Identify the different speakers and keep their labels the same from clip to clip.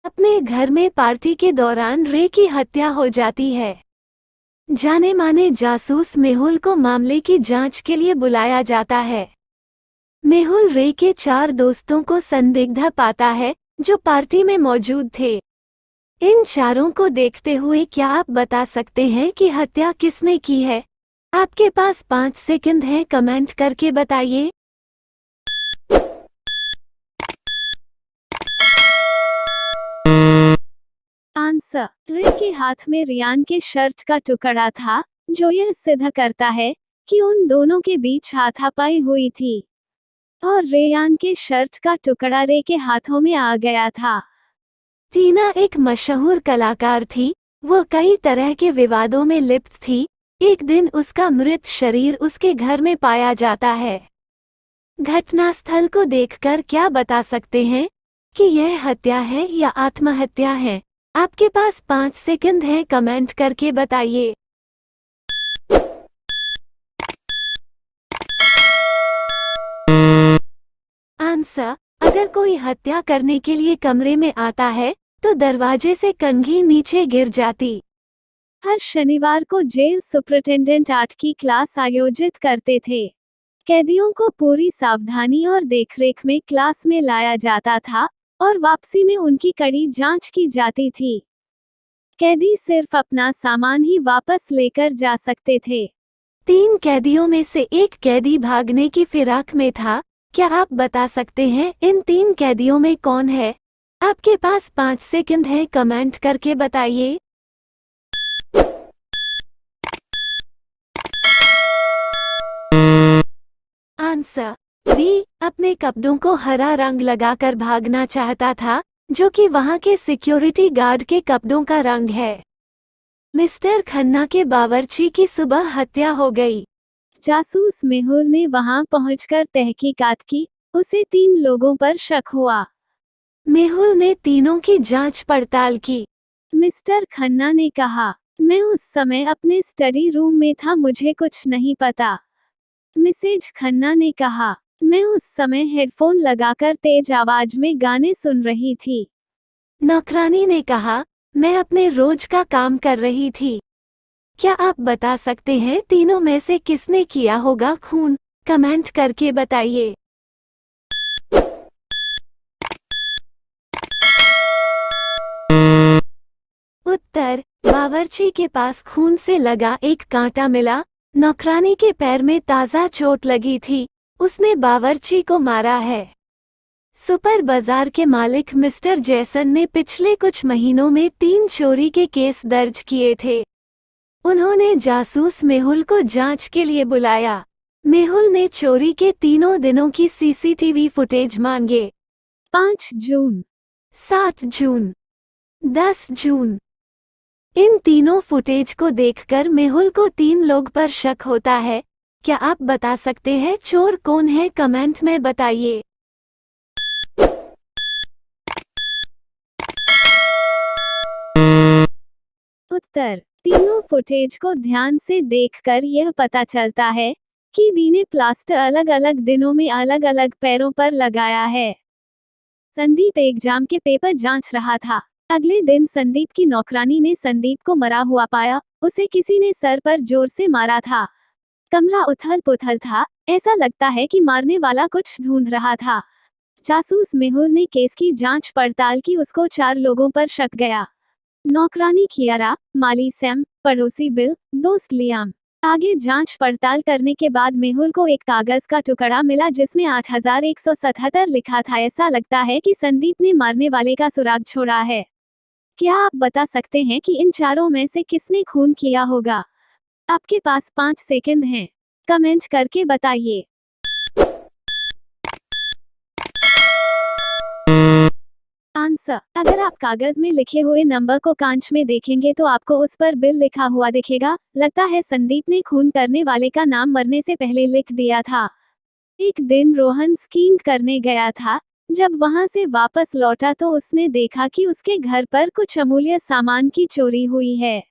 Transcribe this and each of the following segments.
Speaker 1: अपने घर में पार्टी के दौरान रे की हत्या हो जाती है। जाने माने जासूस मेहुल को मामले की जांच के लिए बुलाया जाता है। मेहुल रे के 4 दोस्तों को संदिग्ध पाता है, जो पार्टी में मौजूद थे। इन चारों को देखते हुए क्या आप बता सकते हैं कि हत्या किसने की है? आपके पास 5 सेकंड हैं, कमेंट करके बताइए।
Speaker 2: आंसर, रे के हाथ में रियान के शर्ट का टुकड़ा था, जो यह सिद्ध करता है कि उन दोनों के बीच हाथापाई हुई थी और रेयान के शर्ट का टुकड़ा रे के हाथों में आ गया था।
Speaker 1: टीना एक मशहूर कलाकार थी। वो कई तरह के विवादों में लिप्त थी। एक दिन उसका मृत शरीर उसके घर में पाया जाता है। घटनास्थल को देखकर क्या बता सकते हैं कि यह हत्या है या आत्महत्या है? आपके पास 5 सेकंड हैं, कमेंट करके बताइए। आंसर, अगर कोई हत्या करने के लिए कमरे में आता है तो दरवाजे से कंघी नीचे गिर जाती।
Speaker 2: हर शनिवार को जेल सुपरिटेंडेंट 8 की क्लास आयोजित करते थे। कैदियों को पूरी सावधानी और देखरेख में क्लास में लाया जाता था और वापसी में उनकी कड़ी जांच की जाती थी। कैदी सिर्फ अपना सामान ही वापस लेकर जा सकते थे।
Speaker 1: 3 कैदियों में से एक कैदी भागने की फिराक में था। क्या आप बता सकते हैं इन 3 कैदियों में कौन है? आपके पास 5 सेकंड हैं, कमेंट करके बताइए। आंसर बी, अपने कपड़ों को हरा रंग लगाकर भागना चाहता था, जो कि वहां के सिक्योरिटी गार्ड के कपड़ों का रंग है। मिस्टर खन्ना के बावर्ची की सुबह हत्या हो गई।
Speaker 2: जासूस मेहुल ने वहां पहुंचकर तहकीकात की। उसे 3 लोगों पर शक हुआ।
Speaker 1: मेहुल ने तीनों की जांच पड़ताल की।
Speaker 2: मिस्टर खन्ना ने कहा, मैं उस समय अपने स्टडी रूम में था, मुझे कुछ नहीं पता। मिसेज खन्ना ने कहा, मैं उस समय हेडफोन लगाकर तेज आवाज में गाने सुन रही थी।
Speaker 1: नौकरानी ने कहा, मैं अपने रोज का काम कर रही थी। क्या आप बता सकते हैं तीनों में से किसने किया होगा खून? कमेंट करके बताइए। उत्तर, बावर्ची के पास खून से लगा एक कांटा मिला। नौकरानी के पैर में ताज़ा चोट लगी थी। उसने बावर्ची को मारा है। सुपर बाजार के मालिक मिस्टर जैसन ने पिछले कुछ महीनों में 3 चोरी के केस दर्ज किए थे। उन्होंने जासूस मेहुल को जांच के लिए बुलाया। मेहुल ने चोरी के तीनों दिनों की सीसीटीवी फुटेज मांगे।
Speaker 2: 5 जून,
Speaker 1: 7 जून, 10 जून। इन तीनों फुटेज को देखकर मेहुल को 3 लोग पर शक होता है। क्या आप बता सकते हैं चोर कौन है? कमेंट में बताइए।
Speaker 2: उत्तर, तीनों फुटेज को ध्यान से देखकर यह पता चलता है कि बी ने प्लास्टर अलग अलग दिनों में अलग अलग पैरों पर लगाया है। संदीप एग्जाम के पेपर जांच रहा था। अगले दिन संदीप की नौकरानी ने संदीप को मरा हुआ पाया। उसे किसी ने सर पर जोर से मारा था। कमरा उथल-पुथल था। ऐसा लगता है कि मारने वाला कुछ ढूंढ रहा था। जासूस मेहुल ने केस की जांच पड़ताल की। उसको 4 लोगों पर शक गया। नौकरानी कियारा, माली सैम, पड़ोसी बिल, दोस्त लियाम। आगे जांच पड़ताल करने के बाद मेहुल को एक कागज का टुकड़ा मिला जिसमें 8177 लिखा था। ऐसा लगता है कि संदीप ने मारने वाले का सुराग छोड़ा है। क्या आप बता सकते हैं कि इन चारों में से किसने खून किया होगा? आपके पास 5 सेकंड हैं। कमेंट करके बताइए। आंसर, अगर आप कागज में लिखे हुए नंबर को कांच में देखेंगे तो आपको उस पर बिल लिखा हुआ दिखेगा। लगता है संदीप ने खून करने वाले का नाम मरने से पहले लिख दिया था। एक दिन रोहन स्कीइंग करने गया था। जब वहां से वापस लौटा तो उसने देखा कि उसके घर पर कुछ अमूल्य सामान की चोरी हुई है।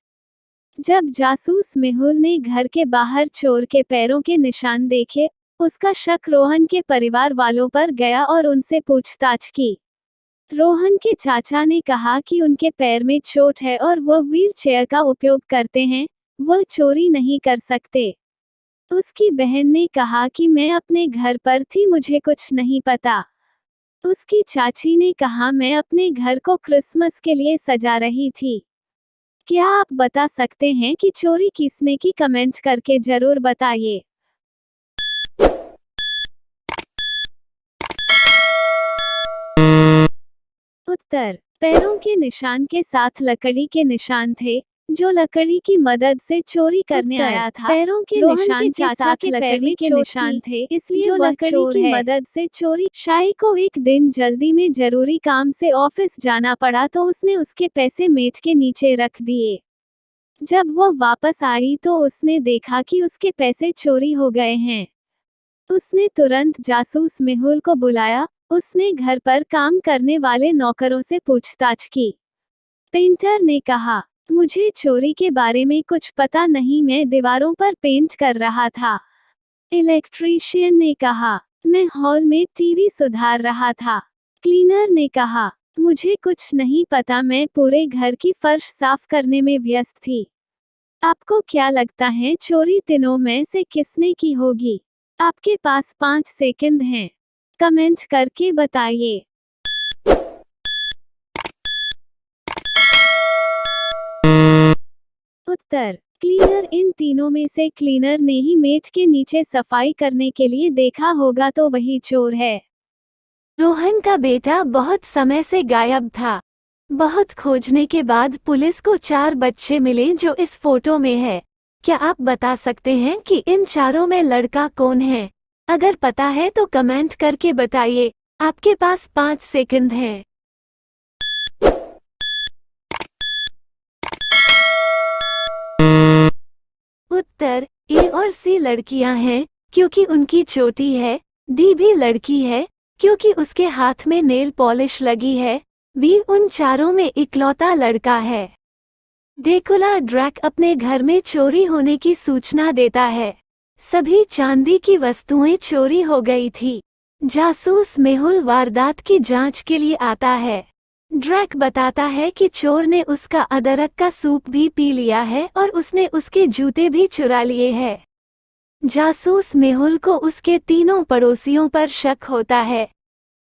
Speaker 2: जब जासूस मेहुल ने घर के बाहर चोर के पैरों के निशान देखे, उसका शक रोहन के परिवार वालों पर गया और उनसे पूछताछ की। रोहन के चाचा ने कहा कि उनके पैर में चोट है और वह व्हील चेयर का उपयोग करते हैं, वह चोरी नहीं कर सकते। उसकी बहन ने कहा कि मैं अपने घर पर थी, मुझे कुछ नहीं पता। उसकी चाची ने कहा मैं अपने घर को क्रिसमस के लिए सजा रही थी। क्या आप बता सकते हैं कि चोरी किसने की? कमेंट करके जरूर बताइए। उत्तर, पैरों के निशान के साथ लकड़ी के निशान थे, जो लकड़ी की मदद से चोरी करने आया था। पैरों के निशान के साथ लकड़ी के निशान थे, इसलिए जो लकड़ी की मदद से चोरी। शाही को एक दिन जल्दी में जरूरी काम से ऑफिस जाना पड़ा तो उसने उसके पैसे मेज के नीचे रख दिए। जब वह वापस आई तो उसने देखा कि उसके पैसे चोरी हो गए हैं। उसने तुरंत जासूस मेहुल को बुलाया। उसने घर पर काम करने वाले नौकरों से पूछताछ की। पेंटर ने कहा, मुझे चोरी के बारे में कुछ पता नहीं, मैं दीवारों पर पेंट कर रहा था। इलेक्ट्रीशियन ने कहा, मैं हॉल में टीवी सुधार रहा था। क्लीनर ने कहा, मुझे कुछ नहीं पता, मैं पूरे घर की फर्श साफ करने में व्यस्त थी। आपको क्या लगता है चोरी तीनों में से किसने की होगी? आपके पास 5 सेकंड हैं। कमेंट करके बताइए। उत्तर, क्लीनर। इन तीनों में से क्लीनर ने ही मेज के नीचे सफाई करने के लिए देखा होगा तो वही चोर है।
Speaker 1: रोहन का बेटा बहुत समय से गायब था। बहुत खोजने के बाद पुलिस को 4 बच्चे मिले जो इस फोटो में है। क्या आप बता सकते हैं कि इन चारों में लड़का कौन है? अगर पता है तो कमेंट करके बताइए। आपके पास 5 सेकंड हैं। उत्तर, ए और सी लड़कियां हैं क्योंकि उनकी चोटी है। डी भी लड़की है क्योंकि उसके हाथ में नेल पॉलिश लगी है। बी उन चारों में इकलौता लड़का है। ड्रैकुला ड्रैक अपने घर में चोरी होने की सूचना देता है। सभी चांदी की वस्तुएं चोरी हो गई थी। जासूस मेहुल वारदात की जांच के लिए आता है। ड्रैक बताता है कि चोर ने उसका अदरक का सूप भी पी लिया है और उसने उसके जूते भी चुरा लिए हैं। जासूस मेहुल को उसके तीनों पड़ोसियों पर शक होता है,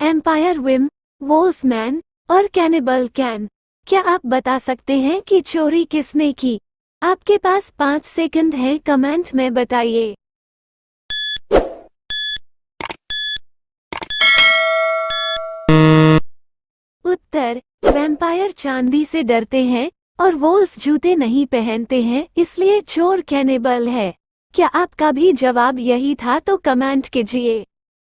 Speaker 1: एम्पायर विम, वोल्फमैन और कैनिबल कैन। क्या आप बता सकते हैं कि चोरी किसने की? आपके पास 5 सेकंड हैं, कमेंट में बताइए। उत्तर, वैम्पायर चांदी से डरते हैं और वोल्फ जूते नहीं पहनते हैं, इसलिए चोर कैनिबल है। क्या आपका भी जवाब यही था तो कमेंट कीजिए।